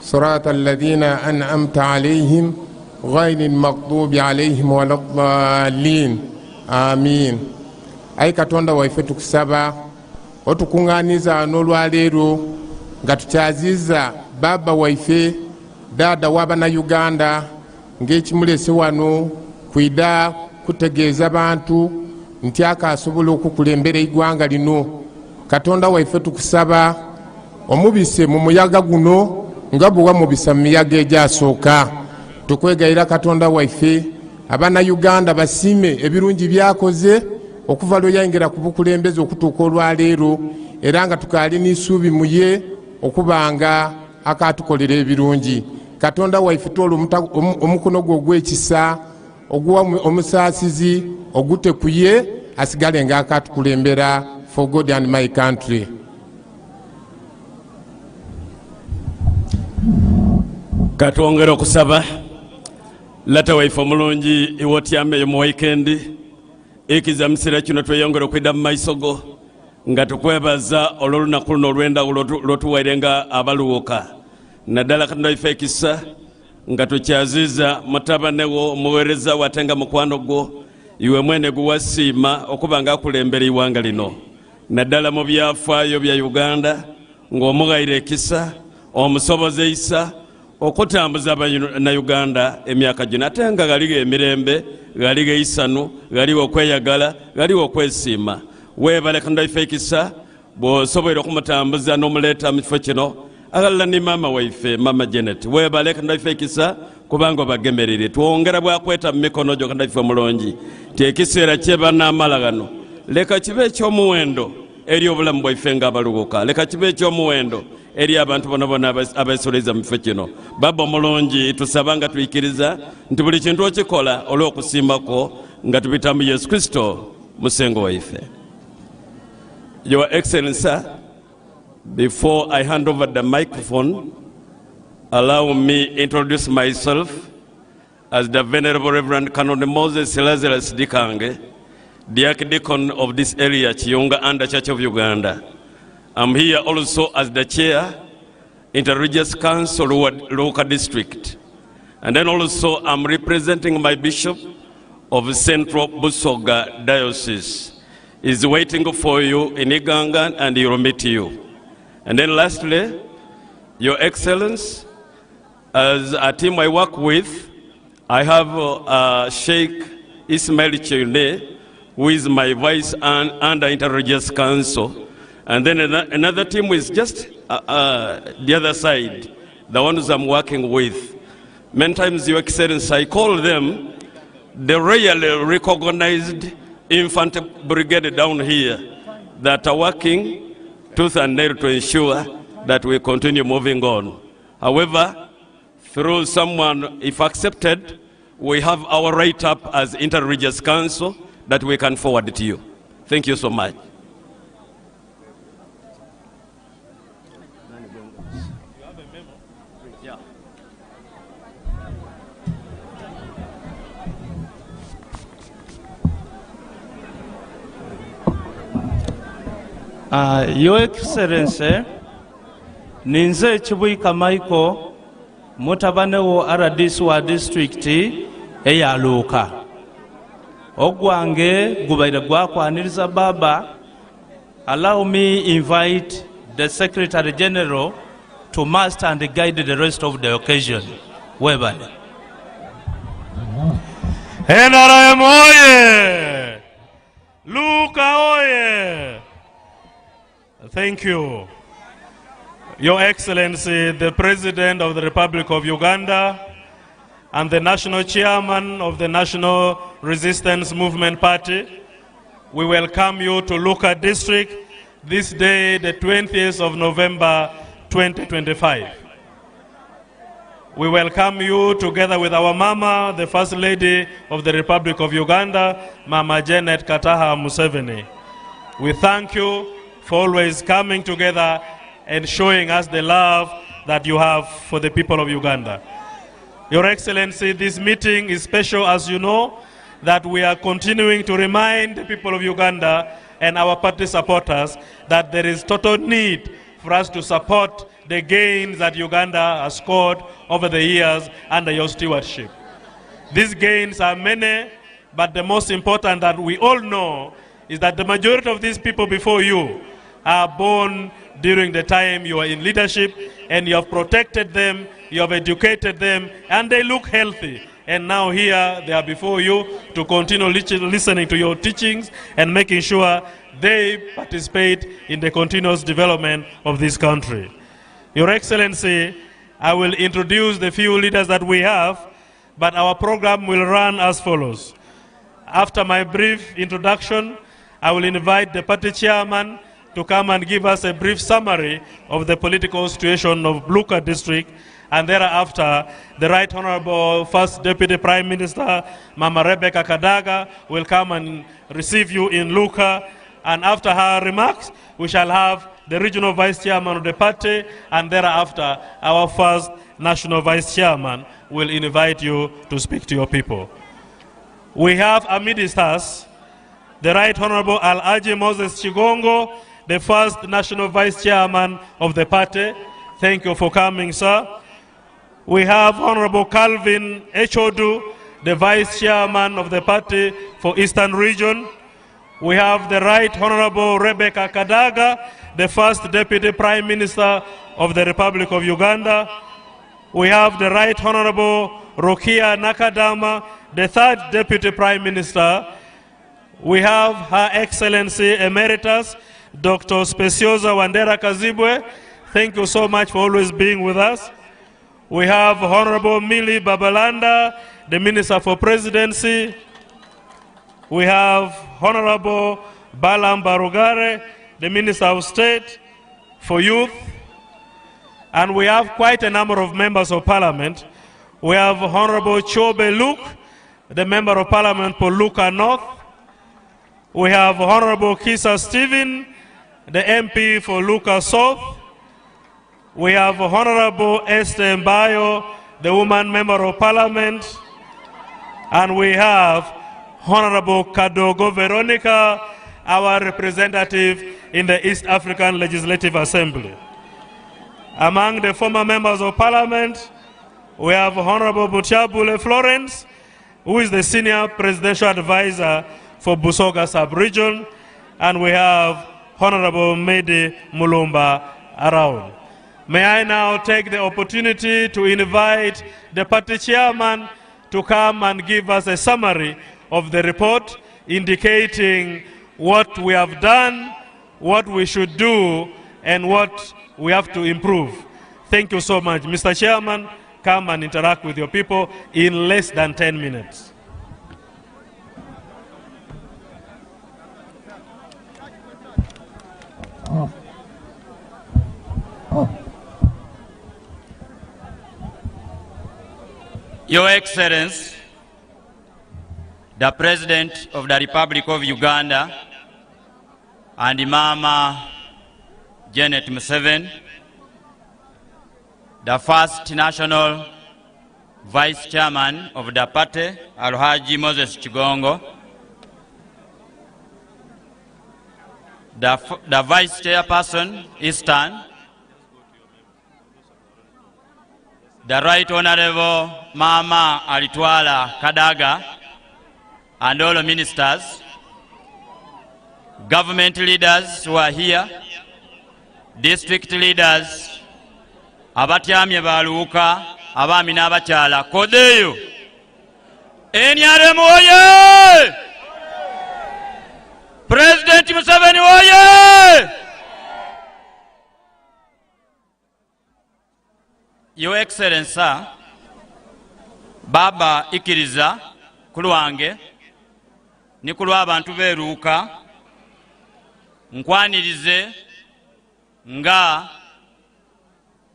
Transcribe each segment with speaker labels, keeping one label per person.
Speaker 1: صراط الذين أنعمت عليهم غير المغضوب عليهم ولا الضالين آمين. Ai Katonda waife tukusaba otukunganiza n'olwaleero nga tukyaziza baba waife dada w'abana Uganda ng'ekimulese wano kwida kutegeeza bantu nti akasobola okukulembera eggwanga lino. Katonda waife tukusaba omubise mu muyaga guno nga bwe wamubisa mu miyaga egyasooka. Tukwegayira Katonda waife abana Uganda basime ebirungi byakoze okuva lwe yayingira ku bukulembeze okutuuka olwaleero, era nga tukaali n'essuubi mu ye okubanga akatukolera ebirungi. Katonda waife toola omukono gwe ogw'ekisa oguwa omusaasizi ogute ku ye asigale nga akatukulembera for God and my country.
Speaker 2: Katwongera okusaba lata waife omulungi iwotyame mu weekend ekiza musira kino tweyongera okwidda mu maiso go nga tukwebaza olw'olunaku luno olw'endawulo lw'otuwairenga abaluuka. Naddala Katonda waife ekisa nga tukyaziza mutabanewo omuweereza wo ate nga mukwano gwo iwe mwene guwasiima okuba nga akulembera iwanga lino. Naddala mu byafaayo bya Uganda ng'omughayira ekisa omusoboze isa okutambuza Uganda emyaka gino ate nga galiga emirembe galiga isanu galiwo okweyagala galiwo okwesiima. Weebale Katonda waife ekisa bw'osobola okumutambuza n'omuleeta mu kifo kino agalala ni maama waife Mama Janet. Weebale Katonda waife ekisa kubanga obagemerere. Twongera bwakweta mu mikono gyo Katonda waife omulungi ti ekiseera kye banaamala gano leka kibe eky'omuwendo eri obulamu bwaife ng'abaluuka. Leka kibe eky'omuwendo eri abantu bonabona abeesoleza mu kifo kino. Baba omulungi tusaba nga tuyikiriza nti buli kintu okikola olw'okusiimako nga tubitamu Yesu Kristo musengo waife. Your Excellency, before I hand over the microphone, allow me introduce myself as the Venerable Reverend Canon Moses Lazarus Dikange, the Archdeacon of this area, Chiyunga Under Church of Uganda. I'm here also as the Chair, Interreligious Council, Luuka District. And then also I'm representing my Bishop of Central Busoga Diocese. Is waiting for you in Iganga and he will meet you. And then lastly, Your Excellence, as a team I work with, I have Sheikh Ismail Chene, who is my vice under Interreligious Council. And then another team is just the other side, the ones I'm working with. Many times, Your Excellency, I call them the really recognized infant brigade down here that are working tooth and nail to ensure that we continue moving on. However, through someone, if accepted, we have our write-up as Interreligious Council that we can forward to you. Thank you so much.
Speaker 3: Your Excellency, Ninze Chibuika Michael, Mutabanewo Aradiswa District, Eya Luuka. Ogwange, Gubaida Gwakwa Nilza Baba, allow me invite the Secretary General to master and guide the rest of the occasion. Webale.
Speaker 4: NRM oye! Luuka oye! Thank you. Your Excellency, the President of the Republic of Uganda and the National Chairman of the National Resistance Movement Party, we welcome you to Luuka District this day, the 20th of November, 2025. We welcome you together with our Mama, the First Lady of the Republic of Uganda, Mama Janet Museveni. We thank you for always coming together and showing us the love that you have for the people of Uganda. Your Excellency, this meeting is special, as you know, that we are continuing to remind the people of Uganda and our party supporters that there is total need for us to support the gains that Uganda has scored over the years under your stewardship. These gains are many, but the most important that we all know is that the majority of these people before you are born during the time you are in leadership, and you have protected them, you have educated them, and they look healthy. And now here they are before you to continue listening to your teachings and making sure they participate in the continuous development of this country. Your Excellency, I will introduce the few leaders that we have, but our program will run as follows. After my brief introduction, I will invite the party chairman to come and give us a brief summary of the political situation of Luuka district, and thereafter, the Right Honorable First Deputy Prime Minister, Mama Rebecca Kadaga, will come and receive you in Luuka, and after her remarks, we shall have the Regional Vice Chairman of the party, and thereafter, our first National Vice Chairman will invite you to speak to your people. We have amidst us the Right Honorable Alhaji Moses Chigongo, the first National Vice Chairman of the party. Thank you for coming, sir. We have Honorable Calvin Echodu, the Vice Chairman of the party for Eastern Region. We have the Right Honorable Rebecca Kadaga, the first Deputy Prime Minister of the Republic of Uganda. We have the Right Honorable Rokia Nakadama, the third Deputy Prime Minister. We have Her Excellency Emeritus, Dr. Speciosa Wandera Kazibwe. Thank you so much for always being with us. We have Honorable Millie Babalanda, the Minister for Presidency. We have Honorable Balam Barugare, the Minister of State for Youth. And we have quite a number of members of Parliament. We have Honorable Chobe Luke, the Member of Parliament for Luuka North. We have Honorable Kisa Stephen, the MP for Luuka South. We have Honorable Esther Mbayo, the Woman Member of Parliament. And we have Honorable Kadogo Veronica, our representative in the East African Legislative Assembly. Among the former members of Parliament, we have Honorable Buchabule Florence, who is the Senior Presidential Advisor for Busoga Sub-Region, and we have Honorable Medi Mulumba around. May I now take the opportunity to invite the party chairman to come and give us a summary of the report, indicating what we have done, what we should do, and what we have to improve. Thank you so much. Mr. Chairman, come and interact with your people in less than 10 minutes.
Speaker 5: Your Excellency, the President of the Republic of Uganda, and Mama Gen.Museveni, the first National Vice Chairman of the party, Alhaji Moses Chigongo, the Vice Chairperson, Eastern, the Right Honorable Mama Alitwala Kadaga, and all the ministers, government leaders who are here, district leaders, abatyamye ba Luuka, abaami n'abakyala, kodeyo. NRM oye! President Museveni oye! Your Excellency, Baba ikiriza kulwange ni kulwa abantu be Luuka nkwanirize nga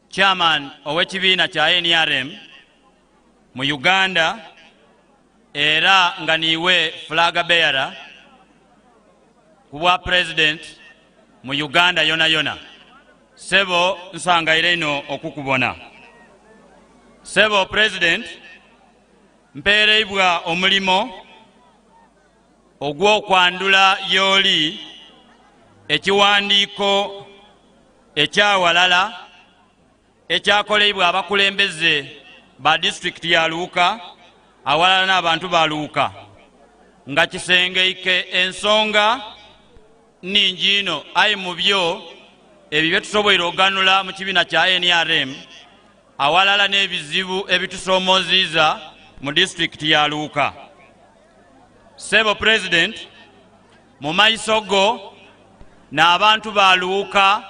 Speaker 5: chairman ow'ekibiina kya NRM mu Uganda era nga niwe flag bearer ku bwa president mu Uganda yona yona. Sebo nsangaire ino okukubona. Sebo president mpereibwa omulimo ogw'okwandula y'oli ekiwandiiko ekyawalala ekyakolebwa abakulembeze ba disitulikiti ya Luuka awalala n'abantu ba Luuka nga kisengeike ensonga ningi ino ayi mu byo ebyo byetusoboire oganula mu kibiina kya NRM awalala n'ebizibu ebitusoomoziza mu disitulikiti ya Luuka. Sebo President, mu maiso go n'abantu ba Luuka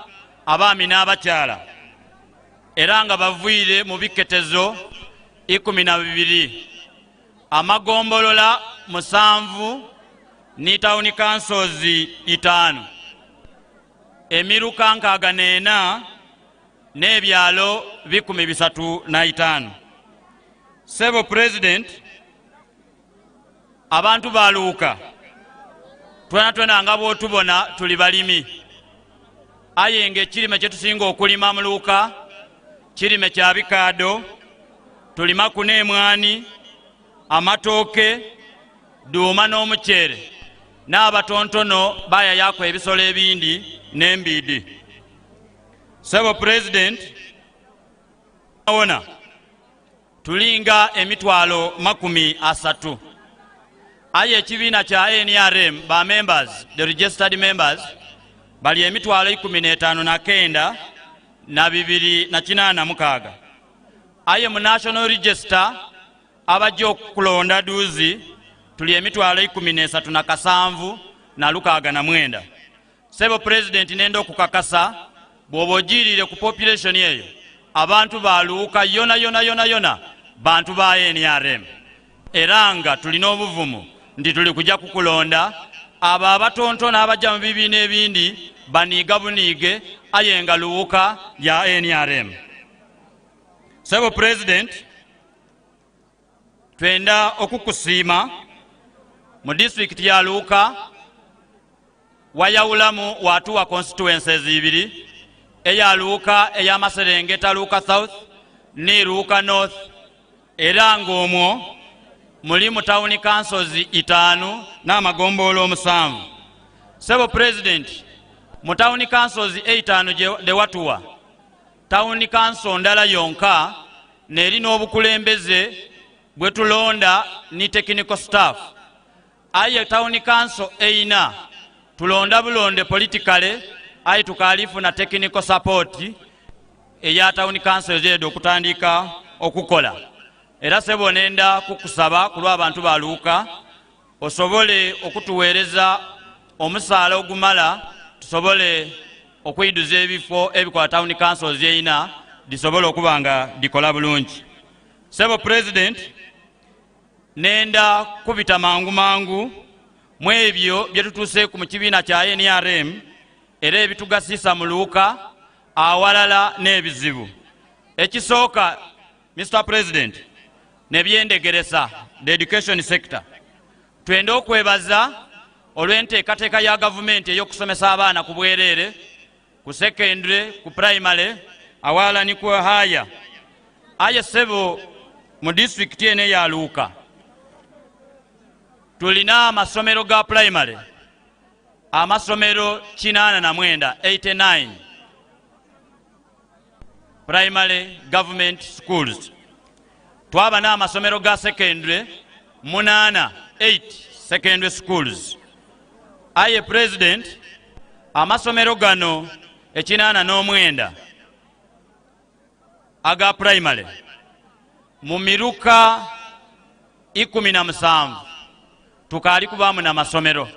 Speaker 5: abaami n'abakyala era nga bavuire mu biketezo 12 amagombolola 7 ni town councils 5 emiruka 64 n'ebyalo 135. Sebo President, abantu ba Luuka twena nga bwotubona tuli balimi aye ng'ekirime kyetusinga okulima mu Luuka kirime kya bikaado, tulima ku n'emwani, amatooke, duuma n'omuceere, n'abatontono bayayako ebisolo ebindi n'embiidi. Sebo President, awona tulinga emitwalo 30 aye ekibiina kya NRM ba members, the registered members bali emitwalo 15 na 286 aye mu national register abajja okulonda duuzi tuli emitwalo 13 na 69. Sebo President, nenda okukakasa bw'oba ogiriire ku population eyo abantu ba Luuka yona bantu ba NRM era nga tulina obuvumu ndi tuli kujja kukulonda abo abatontona abajja mu bibiina ebindi baniiga buniige aye nga Luuka ya NRM. Sebo President, twenda okukusiima mu district ya Luuka wayawulamu watuwa constituencies 2 eya Luuka eya Maserengeta Luuka South ne Luuka North era ng'omwo mulimu town councils 5 n'amagombolo 7. Sebo President, mu town councils 5 de watuwa town council ndala yonka nerina obukulembeze bwe tulonda ni technical staff aye town council eina tulonda bulonde politically aye tukalifu na technical support eya town council zedo okutandika okukola. Era Sebo nenda kukusaba kulwa abantu ba Luuka osobole okutuweereza omusaala ogumala tusobole okwiduza ebifo ebikola town councils eina disobole okubanga dikola bulungi. Sebo President, nenda kubita mangu mu ebyo byetutuuseeku mu kibiina kya NRM era ebitugasisa mu Luuka awalala n'ebizibu. Ekisooka, Mr. President, nebyendegeresa, the education sector. Twenda okwebaza olw'enteekateeka ya gavumenti ey'okusomesa abaana ku bwereere ku secondary, ku primary, awalala ni ku higher. Aye Sebo, mu district ene ya Luuka tulina amasomero ga primary amasomero 89 primary government schools. Twaba n'amasomero ga secondary 8 secondary schools. Aye President, amasomero gano 89 aga primary mu miruka 17 tukali kubamu na masomero.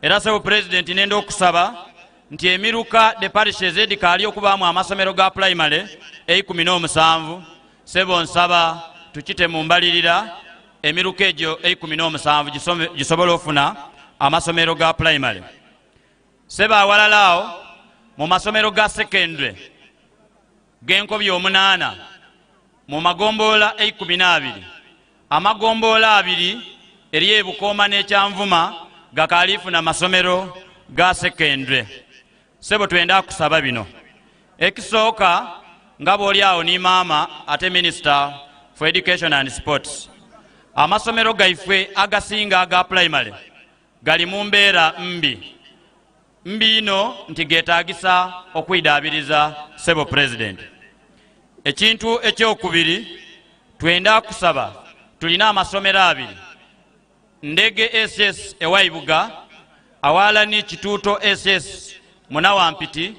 Speaker 5: Era Sebo President, nenda okusaba nti emiruka de parishes edikali okubamu amasomero ga primary 17 Sebo nsaba tukite mu mbalirira emiruka egyo 17 gisobola ofuna amasomero ga primary. Sebo awalalao mu masomero ga secondary genkobyo 8 mu magombola 12 amagombola 2 eri ebukooma n'ekyanvuma gakalifu na masomero ga secondary. Sebo twenda kusaba bino. Ekisooka nga bw'oli awo ni maama ate Minister for Education and Sports, amasomero gaifwe agasinga aga primary gali mu mbeera mbi ino nti geetaagisa okwidaabiriza. Sebo President, ekintu ekyokubiri twenda kusaba tulina amasomero abiri ndege SS ewaibuga awalani kituuto SS munawampiti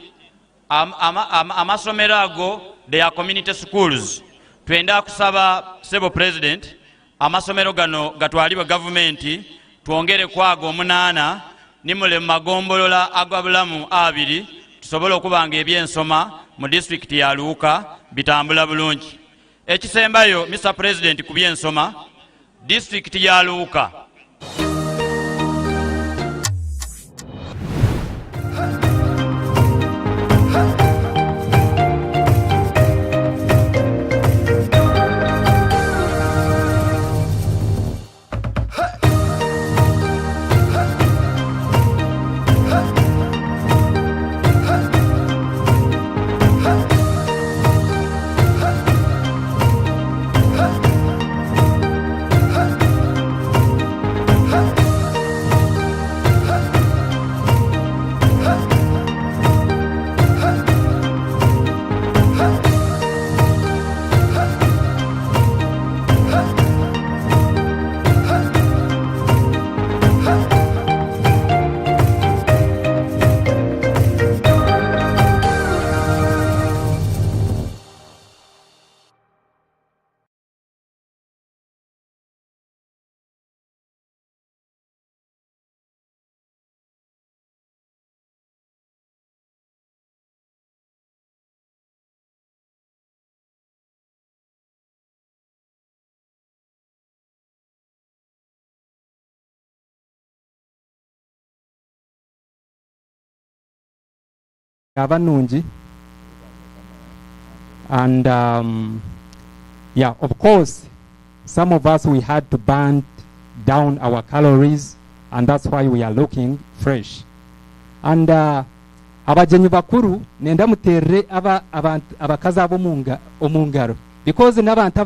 Speaker 5: amasomero ago they are community schools twenda kusaba sebo president amasomero gano gatwalibwa gavumenti twongere kwago 8 nimule magombolola agabulamu abiri tusobole okubanga ebyensoma mu district ya Luuka bitambula bulungi ekisembayo Mr President ku byensoma district ya Luuka
Speaker 6: Abanungi and yeah, of course some of us we had to burn down our calories and that's why we are looking fresh and abajenyi bakuru nenda muterre abakazi abo omungaro because n'abantu